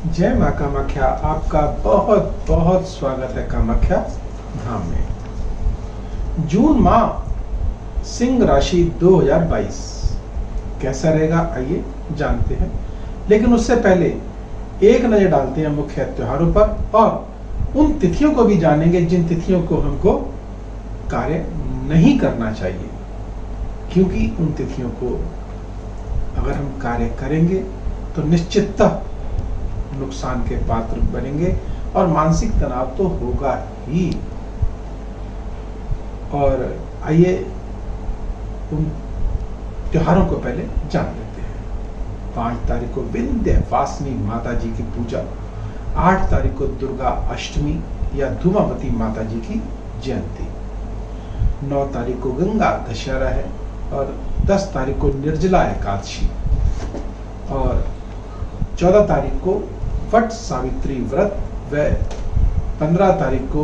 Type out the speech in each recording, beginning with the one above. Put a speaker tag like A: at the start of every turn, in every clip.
A: जय माँ कामाख्या। आपका बहुत बहुत स्वागत है कामाख्या धाम में। जून माह सिंह राशि 2022 कैसा रहेगा आइए जानते हैं, लेकिन उससे पहले एक नजर डालते हैं मुख्य त्योहारों पर और उन तिथियों को भी जानेंगे जिन तिथियों को हमको कार्य नहीं करना चाहिए, क्योंकि उन तिथियों को अगर हम कार्य करेंगे तो निश्चिततः नुकसान के पात्र बनेंगे और मानसिक तनाव तो होगा ही। और आइए उन त्योहारों को पहले जान लेते हैं। 5 तारीख को विंध्यवासिनी माता जी की पूजा, 8 तारीख को दुर्गा अष्टमी या धूमावती माता जी की जयंती, 9 तारीख को गंगा दशहरा है और 10 तारीख को निर्जला एकादशी और 14 तारीख को वट सावित्री व्रत व 15 तारीख को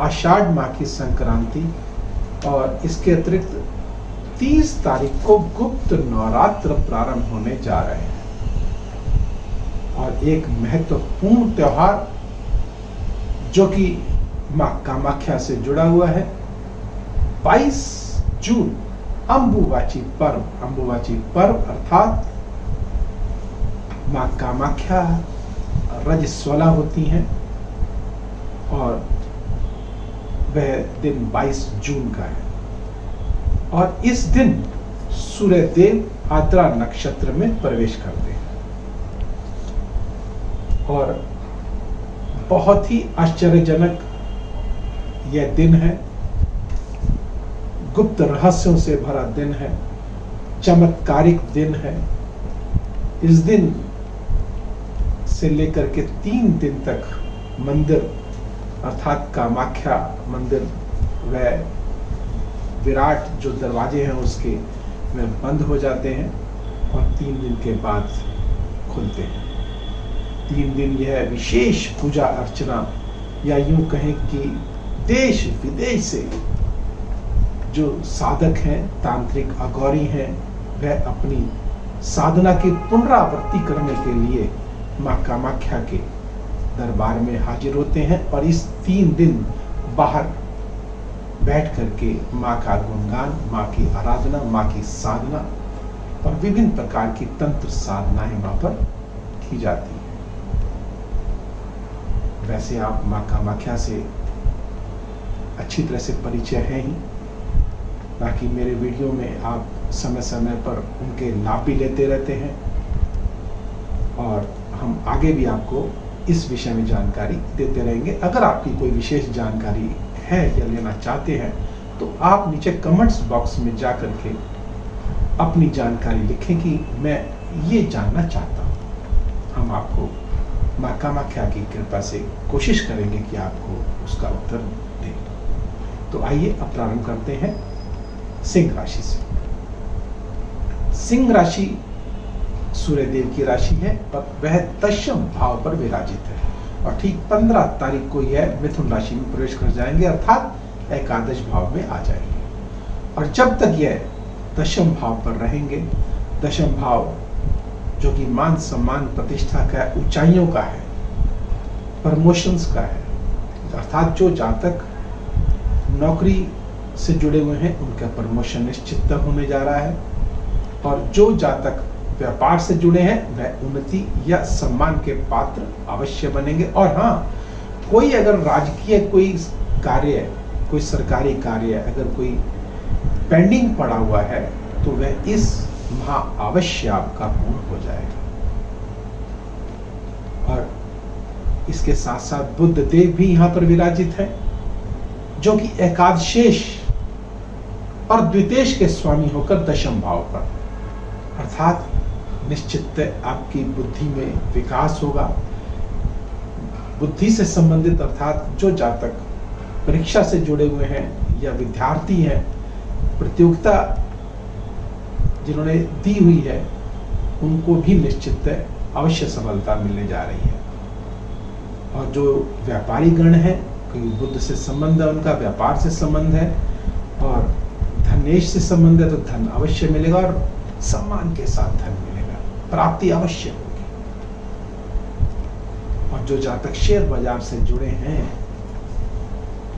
A: आषाढ़ माह की संक्रांति और इसके अतिरिक्त 30 तारीख को गुप्त नवरात्र प्रारंभ होने जा रहे हैं। और एक महत्वपूर्ण त्योहार जो कि मां कामाख्या से जुड़ा हुआ है, 22 जून अंबुबाची पर्व अर्थात मां कामाख्या रजस्वला होती हैं और वह दिन 22 जून का है। और इस दिन सूर्य देव आद्रा नक्षत्र में प्रवेश करते हैं और बहुत ही आश्चर्यजनक यह दिन है, गुप्त रहस्यों से भरा दिन है, चमत्कारिक दिन है। इस दिन से लेकर के 3 दिन तक मंदिर अर्थात कामाख्या मंदिर व विराट जो दरवाजे हैं उसके वे बंद हो जाते हैं और 3 दिन के बाद खुलते हैं। 3 दिन यह विशेष पूजा अर्चना या यूं कहें कि देश विदेश से जो साधक हैं, तांत्रिक अगौरी हैं, वह अपनी साधना की पुनरावृत्ति करने के लिए मां कामाख्या के दरबार में हाजिर होते हैं और इस 3 दिन बाहर बैठ करके मां का गुणगान, मां की आराधना, मां की साधना और विभिन्न प्रकार की तंत्र साधनाएं वहां पर की जाती हैं। वैसे आप मां कामाख्या से अच्छी तरह से परिचय है ही, बाकी मेरे वीडियो में आप समय समय पर उनके लाभ भी लेते रहते हैं और हम आगे भी आपको इस विषय में जानकारी देते रहेंगे। अगर आपकी कोई विशेष जानकारी है या लेना चाहते हैं तो आप नीचे कमेंट्स बॉक्स में जा करके अपनी जानकारी लिखें कि मैं ये जानना चाहता हूँ। हम आपको मां कामाख्या की कृपा से कोशिश करेंगे कि आपको उसका उत्तर दें। तो आइए अब प्रारंभ करते हैं सिंह राशि से। सिंह राशि सूर्य देव की राशि है और वह 10वें भाव पर विराजित है और ठीक 15 तारीख को यह मिथुन राशि में प्रवेश कर जाएंगे अर्थात एकादश भाव में आ जाएंगे। और जब तक यह 10वें भाव पर रहेंगे, 10वें भाव जो कि मान सम्मान प्रतिष्ठा का, ऊंचाइयों का है, प्रमोशंस का है, अर्थात जो जातक नौकरी से जुड़े हुए हैं उनका प्रमोशन निश्चित होने जा रहा है और जो जातक व्यापार से जुड़े हैं वह उन्नति या सम्मान के पात्र अवश्य बनेंगे। और हाँ, कोई अगर राजकीय कोई कार्य, कोई सरकारी कार्य अगर कोई पेंडिंग पड़ा हुआ है तो वह इस माह अवश्य आपका पूर्ण हो जाएगा। और इसके साथ साथ बुध देव भी यहाँ पर विराजित है जो कि एकादशेष और द्वितेश के स्वामी होकर 10वें भाव पर, अर्थात निश्चित आपकी बुद्धि में विकास होगा। बुद्धि से संबंधित अर्थात जो जातक परीक्षा से जुड़े हुए हैं या विद्यार्थी हैं, प्रतियोगिता जिन्होंने दी हुई है उनको भी निश्चित अवश्य सफलता मिलने जा रही है। और जो व्यापारी गण है, कोई बुद्ध से संबंध है, उनका व्यापार से संबंध है और धनेश से संबंध है तो धन अवश्य मिलेगा और सम्मान के साथ धन मिलेगा, प्राप्ति अवश्य होगी। और जो जातक शेयर बाजार से जुड़े हैं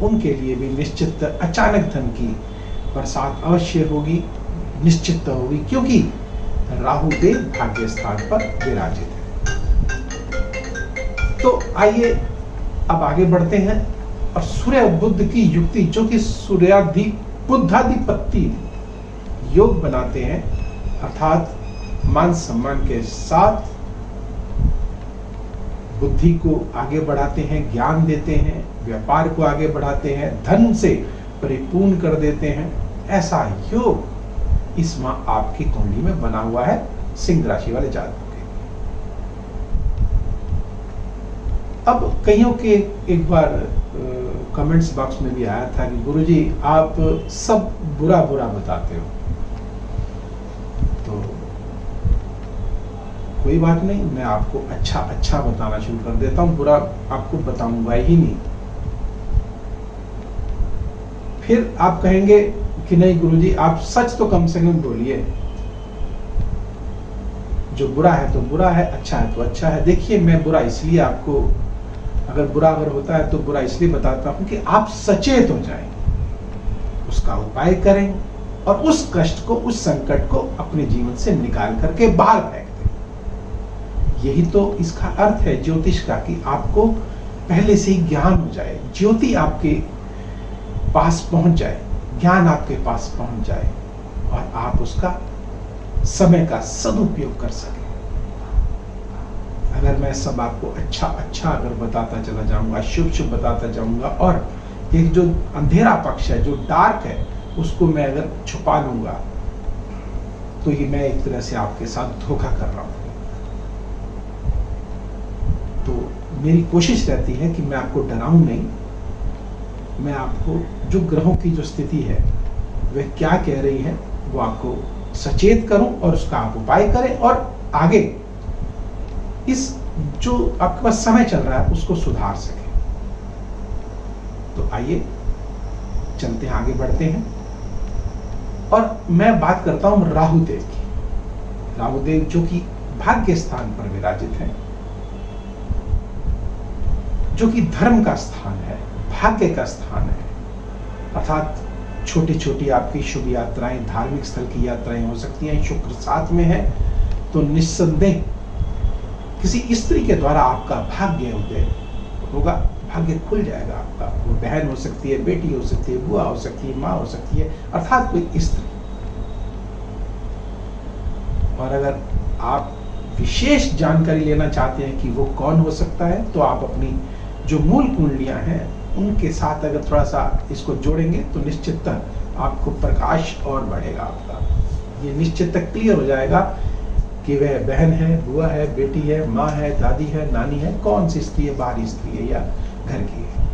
A: उनके लिए भी निश्चित अचानक धन की बरसात अवश्य होगी, निश्चित होगी, क्योंकि राहु देव भाग्य स्थान पर विराजित है। तो आइए अब आगे बढ़ते हैं और सूर्य बुध की युक्ति, जो कि सूर्याधि बुद्धाधिपति योग बनाते हैं, अर्थात मान सम्मान के साथ बुद्धि को आगे बढ़ाते हैं, ज्ञान देते हैं, व्यापार को आगे बढ़ाते हैं, धन से परिपूर्ण कर देते हैं, ऐसा योग इस माह आपकी कुंडली में बना हुआ है सिंह राशि वाले जातकों के। अब कईयों के एक बार कमेंट्स बॉक्स में भी आया था कि गुरुजी आप सब बुरा बुरा बताते हो, तो कोई बात नहीं, मैं आपको अच्छा अच्छा बताना शुरू कर देता हूं, बुरा आपको बताऊंगा ही नहीं। फिर आप कहेंगे कि नहीं गुरुजी आप सच तो कम से कम बोलिए, जो बुरा है तो बुरा है, अच्छा है तो अच्छा है। देखिए मैं बुरा इसलिए आपको, अगर बुरा होता है तो बुरा इसलिए बताता हूं कि आप सचेत हो जाएं, उसका उपाय करें और उस कष्ट को, उस संकट को अपने जीवन से निकाल करके बाहर फेंक दें। यही तो इसका अर्थ है ज्योतिष का, कि आपको पहले से ही ज्ञान हो जाए, ज्योति आपके पास पहुंच जाए, ज्ञान आपके पास पहुंच जाए और आप उसका समय का सदुपयोग कर सकें। अगर मैं सब आपको अच्छा अच्छा अगर बताता चला जाऊंगा, शुभ शुभ बताता जाऊंगा, और एक जो अंधेरा पक्ष है, जो डार्क है, उसको मैं अगर छुपा लूंगा, तो ये मैं एक तरह से आपके साथ धोखा कर रहा हूं। तो मेरी कोशिश रहती है कि मैं आपको डराऊं नहीं, मैं आपको जो ग्रहों की जो स्थिति है वह क्या कह रही है वो आपको सचेत करूं और उसका आप उपाय करें और आगे इस जो आपके पास समय चल रहा है उसको सुधार सके। तो आइए चलते हैं, आगे बढ़ते हैं और मैं बात करता हूं राहुदेव की। राहुदेव जो कि भाग्य स्थान पर विराजित है, जो कि धर्म का स्थान है, भाग्य का स्थान है, अर्थात छोटी छोटी आपकी शुभ यात्राएं, धार्मिक स्थल की यात्राएं हो सकती हैं। शुक्र साथ में है तो निस्संदेह किसी स्त्री के द्वारा आपका भाग्य उदय होगा, भाग्य खुल जाएगा आपका। वो बहन हो सकती है, बेटी हो सकती है, बुआ हो सकती है, माँ हो सकती है, अर्थात कोई स्त्री। और अगर आप विशेष जानकारी लेना चाहते हैं कि वो कौन हो सकता है, तो आप अपनी जो मूल कुंडलियां हैं उनके साथ अगर थोड़ा सा इसको जोड़ेंगे तो निश्चिततः आपको प्रकाश और बढ़ेगा आपका। ये निश्चिततः क्लियर हो जाएगा कि वह बहन है, बुआ है, बेटी है, माँ है, दादी है, नानी है, कौन सी स्त्री है, बाहरी स्त्री है या घर की है।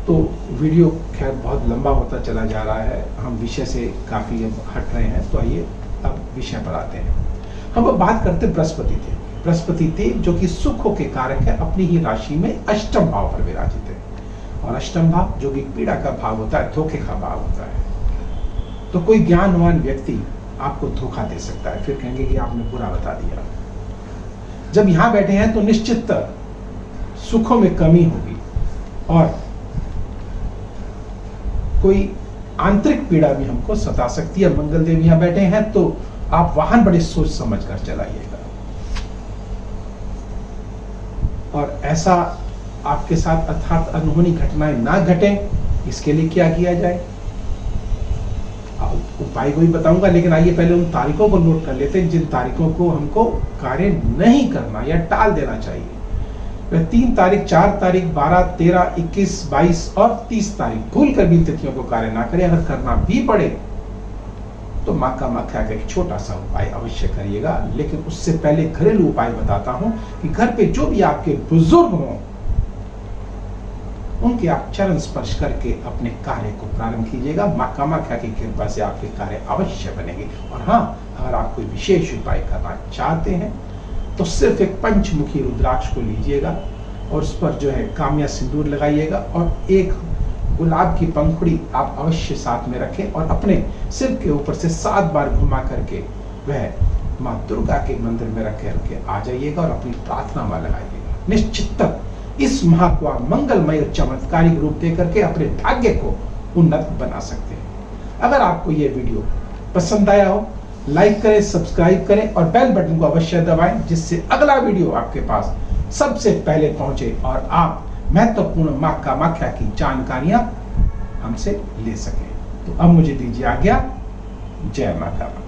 A: तो वीडियो खैर बहुत लंबा होता चला जा रहा है, हम विषय से काफी अब हट रहे हैं, तो आइए अब विषय पर आते हैं। हम अब बात करते हैं बृहस्पति देव। बृहस्पति देव जो कि सुखों के कारक है, अपनी ही राशि में अष्टम भाव पर विराजित है, और अष्टम भाव जो कि पीड़ा का भाव होता है, धोखे का भाव होता है। तो कोई ज्ञानवान व्यक्ति आपको धोखा दे सकता है, फिर कहेंगे कि आपने बुरा बता दिया। जब यहां बैठे हैं तो निश्चित सुखों में कमी होगी और कोई आंतरिक पीड़ा भी हमको सता सकती है। मंगल देव यहां बैठे हैं तो आप वाहन बड़े सोच समझ कर चलाइएगा, और ऐसा आपके साथ अर्थात अनहोनी घटनाएं ना घटे, इसके लिए क्या किया जाए उपाय को भी बताऊंगा। लेकिन आइए पहले उन तारीखों को नोट कर लेते हैं जिन तारीखों को हमको कार्य नहीं करना या टाल देना चाहिए। वह 3 तारीख, 4 तारीख, 12, 13, 21, 22 और 30 तारीख भूल कर भी तिथियों को कार्य ना करें। अगर करना भी पड़े तो माँ का मक्खा का एक छोटा सा उपाय अवश्य करिएगा। लेकिन उससे पहले घरेलू उपाय बताता हूं कि घर पे जो भी आपके बुजुर्ग हों उनके आप चरण स्पर्श करके अपने कार्य को प्रारंभ कीजिएगा। माँ कामाख्या की कृपा से आपके कार्य अवश्य बनेंगे। और हाँ, अगर आप कोई विशेष उपाय करना चाहते हैं तो सिर्फ एक पंचमुखी रुद्राक्ष को लीजिएगा और उस पर जो है काम्या सिंदूर लगाइएगा और एक गुलाब की पंखुड़ी आप अवश्य साथ में रखें और अपने सिर के ऊपर से 7 बार घुमा करके वह माँ दुर्गा के मंदिर में रख के आ जाइएगा और अपनी प्रार्थना में लगाइएगा। निश्चित इस माह को आप मंगलमय और चमत्कारिक रूप देकर के अपने भाग्य को उन्नत बना सकते हैं। अगर आपको यह वीडियो पसंद आया हो, लाइक करें, सब्सक्राइब करें और बेल बटन को अवश्य दबाएं, जिससे अगला वीडियो आपके पास सबसे पहले पहुंचे और आप महत्वपूर्ण मां कामाख्या की जानकारियां हमसे ले सकें। तो अब मुझे दीजिए आज्ञा। जय मां कामाख्या।